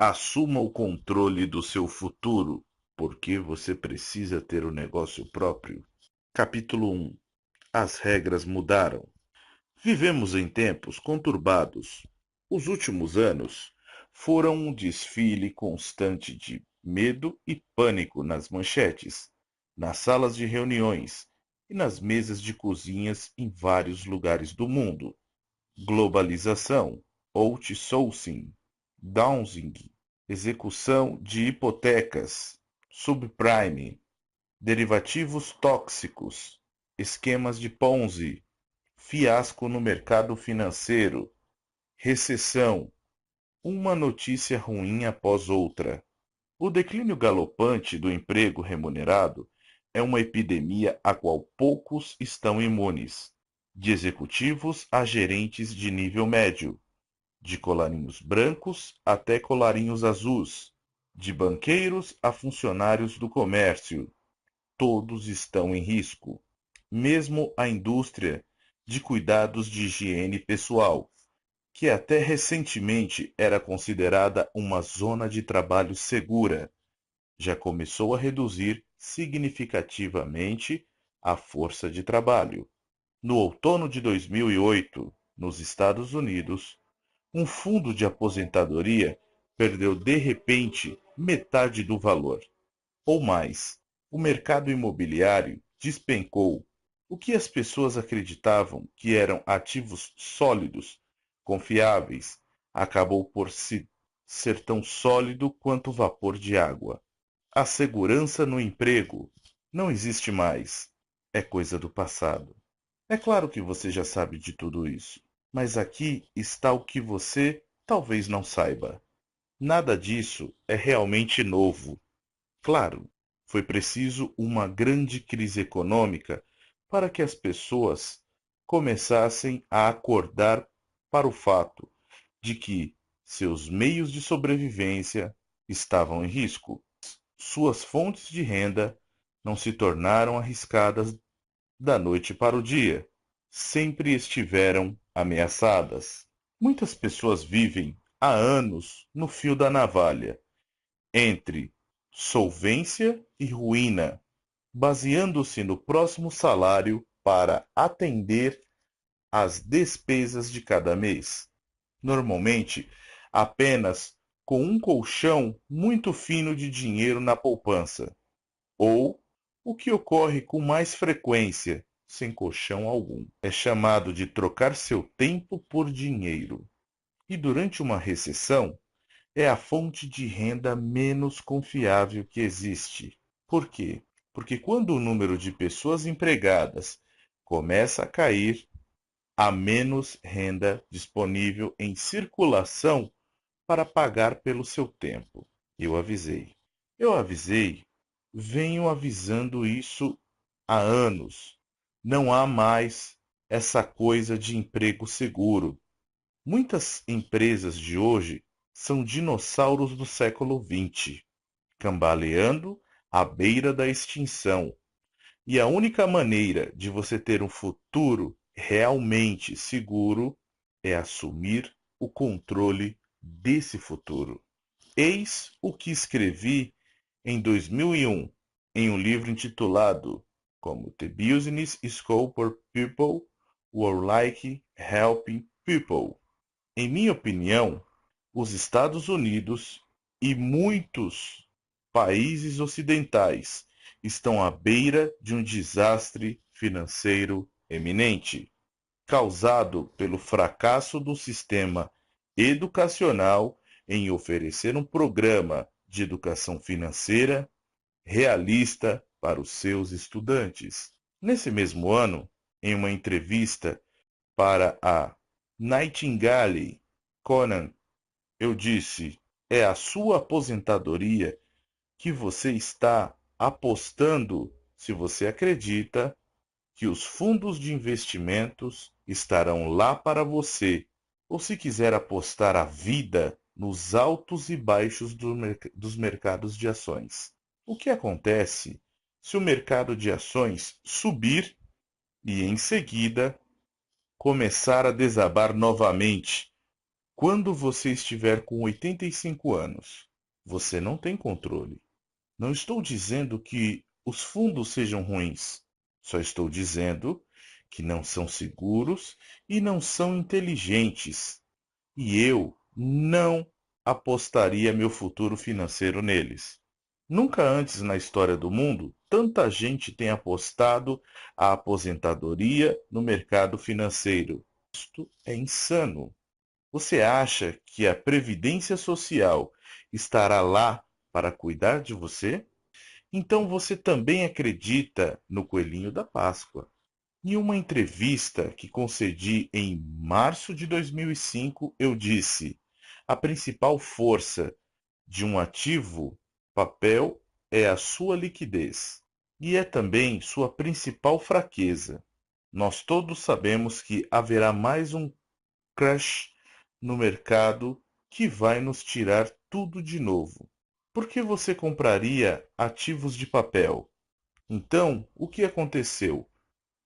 Assuma o controle do seu futuro, porque você precisa ter o negócio próprio. Capítulo 1. As regras mudaram. Vivemos em tempos conturbados. Os últimos anos foram um desfile constante de medo e pânico nas manchetes, nas salas de reuniões e nas mesas de cozinhas em vários lugares do mundo. Globalização, outsourcing, downsing, execução de hipotecas, subprime, derivativos tóxicos, esquemas de Ponzi, fiasco no mercado financeiro, recessão, uma notícia ruim após outra. O declínio galopante do emprego remunerado é uma epidemia a qual poucos estão imunes, de executivos a gerentes de nível médio, de colarinhos brancos até colarinhos azuis, de banqueiros a funcionários do comércio. Todos estão em risco. Mesmo a indústria de cuidados de higiene pessoal, que até recentemente era considerada uma zona de trabalho segura, já começou a reduzir significativamente a força de trabalho. No outono de 2008, nos Estados Unidos, um fundo de aposentadoria perdeu de repente metade do valor, ou mais. O mercado imobiliário despencou. O que as pessoas acreditavam que eram ativos sólidos, confiáveis, acabou por ser tão sólido quanto o vapor de água. A segurança no emprego não existe mais. É coisa do passado. É claro que você já sabe de tudo isso, mas aqui está o que você talvez não saiba. Nada disso é realmente novo. Claro, foi preciso uma grande crise econômica para que as pessoas começassem a acordar para o fato de que seus meios de sobrevivência estavam em risco. Suas fontes de renda não se tornaram arriscadas da noite para o dia. Sempre estiveram ameaçadas. Muitas pessoas vivem há anos no fio da navalha, entre solvência e ruína, baseando-se no próximo salário para atender às despesas de cada mês. Normalmente, apenas com um colchão muito fino de dinheiro na poupança, ou, o que ocorre com mais frequência, sem colchão algum. É chamado de trocar seu tempo por dinheiro. E durante uma recessão, é a fonte de renda menos confiável que existe. Por quê? Porque quando o número de pessoas empregadas começa a cair, há menos renda disponível em circulação para pagar pelo seu tempo. Eu avisei. Eu avisei, venho avisando isso há anos. Não há mais essa coisa de emprego seguro. Muitas empresas de hoje são dinossauros do século XX, cambaleando à beira da extinção. E a única maneira de você ter um futuro realmente seguro é assumir o controle desse futuro. Eis o que escrevi em 2001 em um livro intitulado como The Business School for People Who Are Like Helping People. Em minha opinião, os Estados Unidos e muitos países ocidentais estão à beira de um desastre financeiro eminente, causado pelo fracasso do sistema educacional em oferecer um programa de educação financeira realista para os seus estudantes. Nesse mesmo ano, em uma entrevista para a Nightingale Conan, eu disse: é a sua aposentadoria que você está apostando se você acredita que os fundos de investimentos estarão lá para você, ou se quiser apostar a vida nos altos e baixos dos mercados de ações. O que acontece se o mercado de ações subir e, em seguida, começar a desabar novamente? Quando você estiver com 85 anos, você não tem controle. Não estou dizendo que os fundos sejam ruins. Só estou dizendo que não são seguros e não são inteligentes. E eu não apostaria meu futuro financeiro neles. Nunca antes na história do mundo, tanta gente tem apostado a aposentadoria no mercado financeiro. Isto é insano. Você acha que a Previdência Social estará lá para cuidar de você? Então você também acredita no Coelhinho da Páscoa. Em uma entrevista que concedi em março de 2005, eu disse: a principal força de um ativo papel é a sua liquidez e é também sua principal fraqueza. Nós todos sabemos que haverá mais um crash no mercado que vai nos tirar tudo de novo. Por que você compraria ativos de papel? Então, o que aconteceu?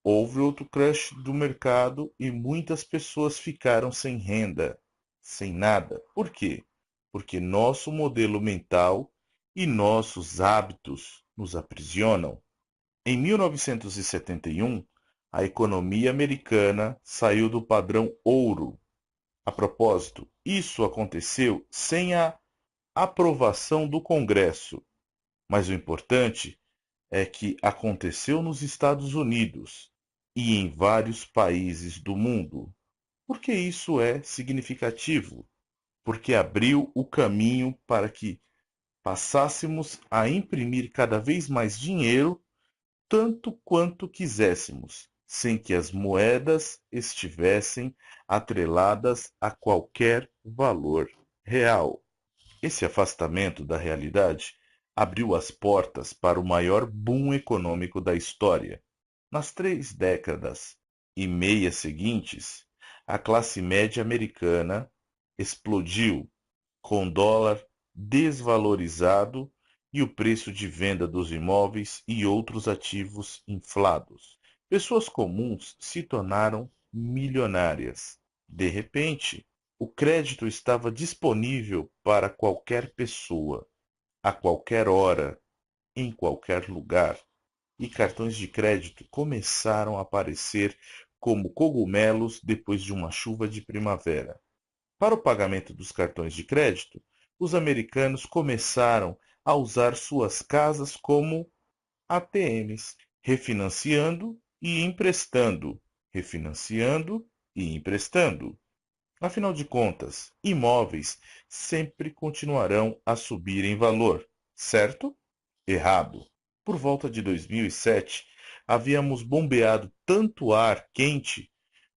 Houve outro crash do mercado e muitas pessoas ficaram sem renda, sem nada. Por quê? Porque nosso modelo mental e nossos hábitos nos aprisionam. Em 1971, a economia americana saiu do padrão ouro. A propósito, isso aconteceu sem a aprovação do Congresso, mas o importante é que aconteceu nos Estados Unidos e em vários países do mundo. Por que isso é significativo? Porque abriu o caminho para que passássemos a imprimir cada vez mais dinheiro, tanto quanto quiséssemos, sem que as moedas estivessem atreladas a qualquer valor real. Esse afastamento da realidade abriu as portas para o maior boom econômico da história. Nas 3 décadas e meia seguintes, a classe média americana explodiu, com o dólar desvalorizado e o preço de venda dos imóveis e outros ativos inflados. Pessoas comuns se tornaram milionárias. De repente, o crédito estava disponível para qualquer pessoa, a qualquer hora, em qualquer lugar, e cartões de crédito começaram a aparecer como cogumelos depois de uma chuva de primavera. Para o pagamento dos cartões de crédito, os americanos começaram a usar suas casas como ATMs, refinanciando e emprestando, refinanciando e emprestando. Afinal de contas, imóveis sempre continuarão a subir em valor, certo? Errado. Por volta de 2007, havíamos bombeado tanto ar quente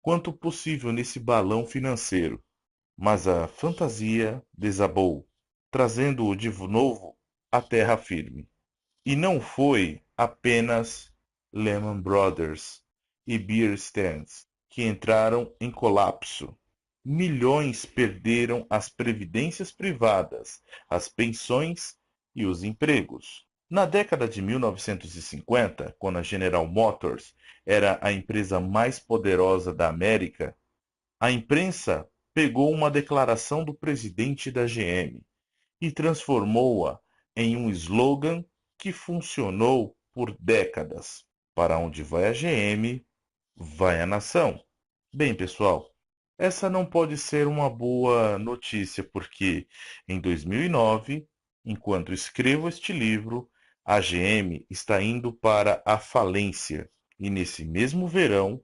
quanto possível nesse balão financeiro, mas a fantasia desabou, trazendo-o de novo à terra firme. E não foi apenas Lehman Brothers e Bear Stearns que entraram em colapso. Milhões perderam as previdências privadas, as pensões e os empregos. Na década de 1950, quando a General Motors era a empresa mais poderosa da América, a imprensa pegou uma declaração do presidente da GM e transformou-a em um slogan que funcionou por décadas. Para onde vai a GM, vai a nação. Bem, pessoal, essa não pode ser uma boa notícia, porque em 2009, enquanto escrevo este livro, a GM está indo para a falência. E nesse mesmo verão,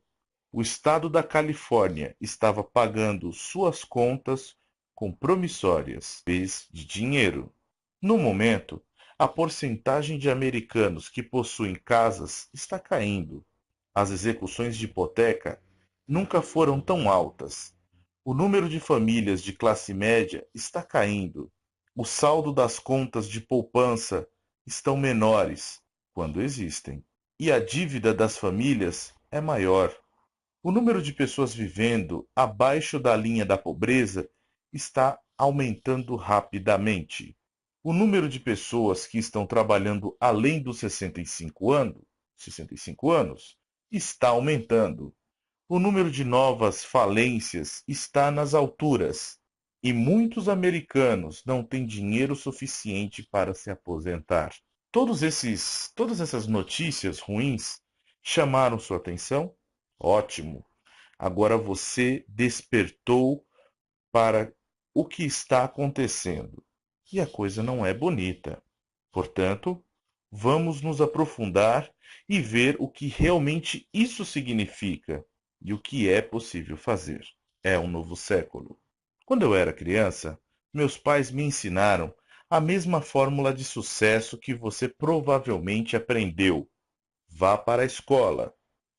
o estado da Califórnia estava pagando suas contas com promissórias de dinheiro. No momento, a porcentagem de americanos que possuem casas está caindo. As execuções de hipoteca nunca foram tão altas. O número de famílias de classe média está caindo. O saldo das contas de poupança estão menores, quando existem. E a dívida das famílias é maior. O número de pessoas vivendo abaixo da linha da pobreza está aumentando rapidamente. O número de pessoas que estão trabalhando além dos 65 anos está aumentando. O número de novas falências está nas alturas. e muitos americanos não têm dinheiro suficiente para se aposentar. Todas essas notícias ruins chamaram sua atenção? Ótimo. Agora você despertou para o que está acontecendo. E a coisa não é bonita. Portanto, vamos nos aprofundar e ver o que realmente isso significa e o que é possível fazer. É um novo século. Quando eu era criança, meus pais me ensinaram a mesma fórmula de sucesso que você provavelmente aprendeu. Vá para a escola,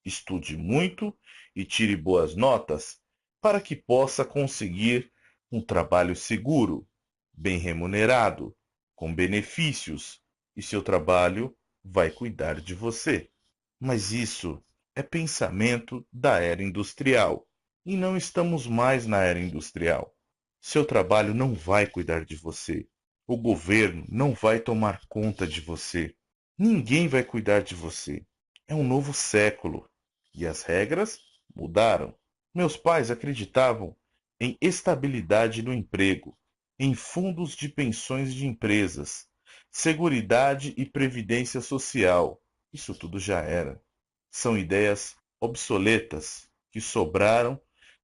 estude muito e tire boas notas para que possa conseguir um trabalho seguro, bem remunerado, com benefícios, e seu trabalho vai cuidar de você. Mas isso é pensamento da era industrial, e não estamos mais na era industrial. Seu trabalho não vai cuidar de você. O governo não vai tomar conta de você. Ninguém vai cuidar de você. É um novo século e as regras mudaram. Meus pais acreditavam em estabilidade no emprego, em fundos de pensões de empresas, seguridade e previdência social. Isso tudo já era. São ideias obsoletas que sobraram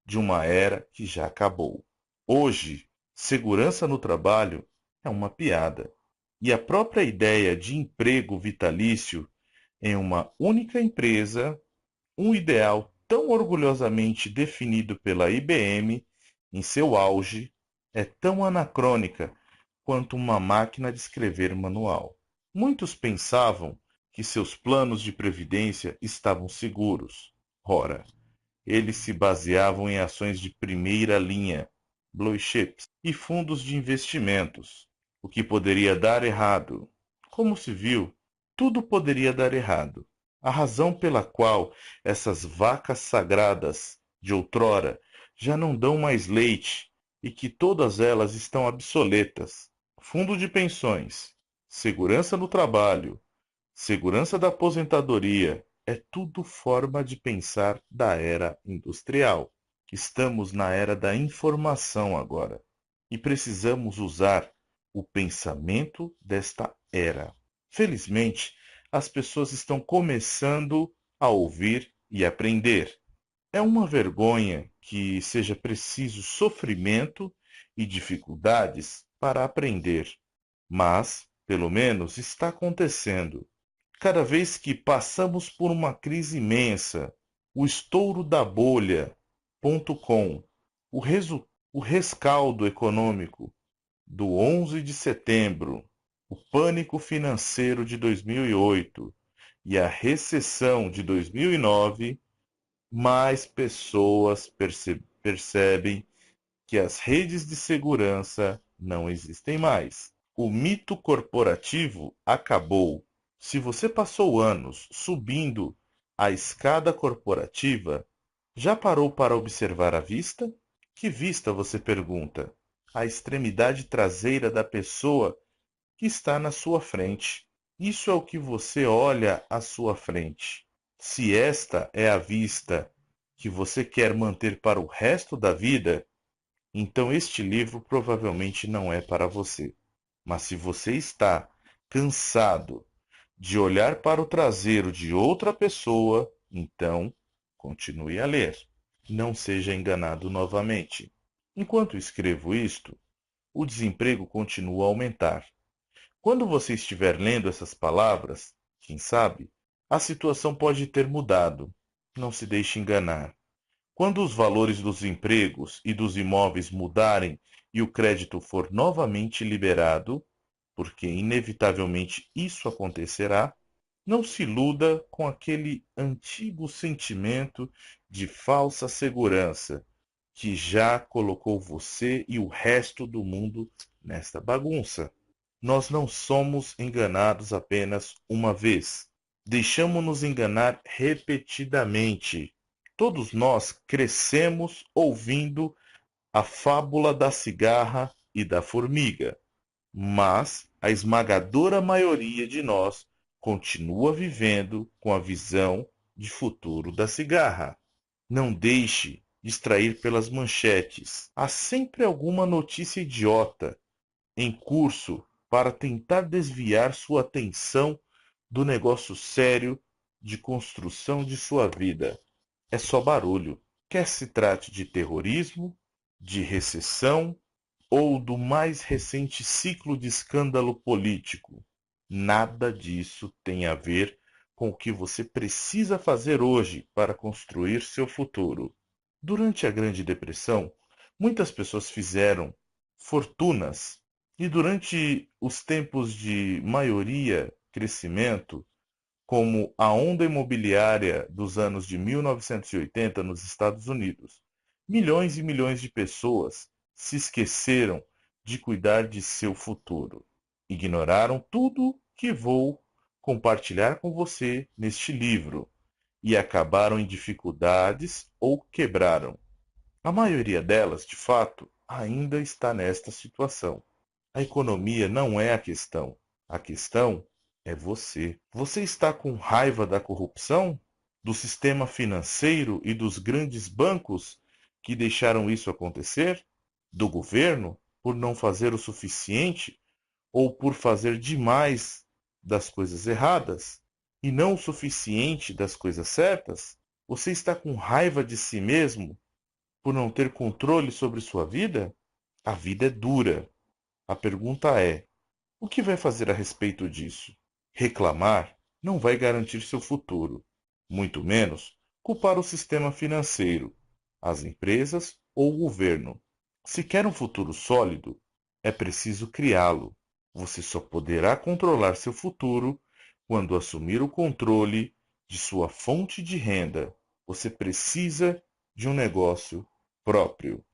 de uma era que já acabou. Hoje, segurança no trabalho é uma piada. E a própria ideia de emprego vitalício em uma única empresa, um ideal tão orgulhosamente definido pela IBM em seu auge, é tão anacrônica quanto uma máquina de escrever manual. Muitos pensavam que seus planos de previdência estavam seguros. Ora, eles se baseavam em ações de primeira linha, blue chips, e fundos de investimentos. O que poderia dar errado? Como se viu, tudo poderia dar errado. A razão pela qual essas vacas sagradas de outrora já não dão mais leite e que todas elas estão obsoletas. Fundo de pensões, segurança no trabalho, segurança da aposentadoria, é tudo forma de pensar da era industrial. Estamos na era da informação agora e precisamos usar o pensamento desta era. Felizmente, as pessoas estão começando a ouvir e aprender. É uma vergonha que seja preciso sofrimento e dificuldades para aprender, mas, pelo menos, está acontecendo. Cada vez que passamos por uma crise imensa, o estouro da bolha.com, o rescaldo econômico do 11 de setembro, o pânico financeiro de 2008 e a recessão de 2009, mais pessoas percebem que as redes de segurança não existem mais. O mito corporativo acabou. Se você passou anos subindo a escada corporativa, já parou para observar a vista? Que vista, você pergunta? A extremidade traseira da pessoa que está na sua frente. Isso é o que você olha à sua frente. Se esta é a vista que você quer manter para o resto da vida, então este livro provavelmente não é para você. Mas se você está cansado de olhar para o traseiro de outra pessoa, então continue a ler. Não seja enganado novamente. Enquanto escrevo isto, o desemprego continua a aumentar. Quando você estiver lendo essas palavras, quem sabe, a situação pode ter mudado. Não se deixe enganar. Quando os valores dos empregos e dos imóveis mudarem e o crédito for novamente liberado, porque inevitavelmente isso acontecerá, não se iluda com aquele antigo sentimento de falsa segurança que já colocou você e o resto do mundo nesta bagunça. Nós não somos enganados apenas uma vez. Deixamos-nos enganar repetidamente. Todos nós crescemos ouvindo a fábula da cigarra e da formiga, mas a esmagadora maioria de nós continua vivendo com a visão de futuro da cigarra. Não deixe distrair pelas manchetes. Há sempre alguma notícia idiota em curso para tentar desviar sua atenção do negócio sério de construção de sua vida. É só barulho. Quer se trate de terrorismo, de recessão ou do mais recente ciclo de escândalo político. Nada disso tem a ver com o que você precisa fazer hoje para construir seu futuro. Durante a Grande Depressão, muitas pessoas fizeram fortunas e durante os tempos de maioria crescimento, como a onda imobiliária dos anos de 1980 nos Estados Unidos, milhões e milhões de pessoas se esqueceram de cuidar de seu futuro. Ignoraram tudo que vou compartilhar com você neste livro e acabaram em dificuldades ou quebraram. A maioria delas, de fato, ainda está nesta situação. A economia não é a questão. A questão é você. Você está com raiva da corrupção? Do sistema financeiro e dos grandes bancos que deixaram isso acontecer? Do governo por não fazer o suficiente ou por fazer demais das coisas erradas e não o suficiente das coisas certas? Você está com raiva de si mesmo por não ter controle sobre sua vida? A vida é dura. A pergunta é: o que vai fazer a respeito disso? Reclamar não vai garantir seu futuro, muito menos culpar o sistema financeiro, as empresas ou o governo. Se quer um futuro sólido, é preciso criá-lo. Você só poderá controlar seu futuro quando assumir o controle de sua fonte de renda. Você precisa de um negócio próprio.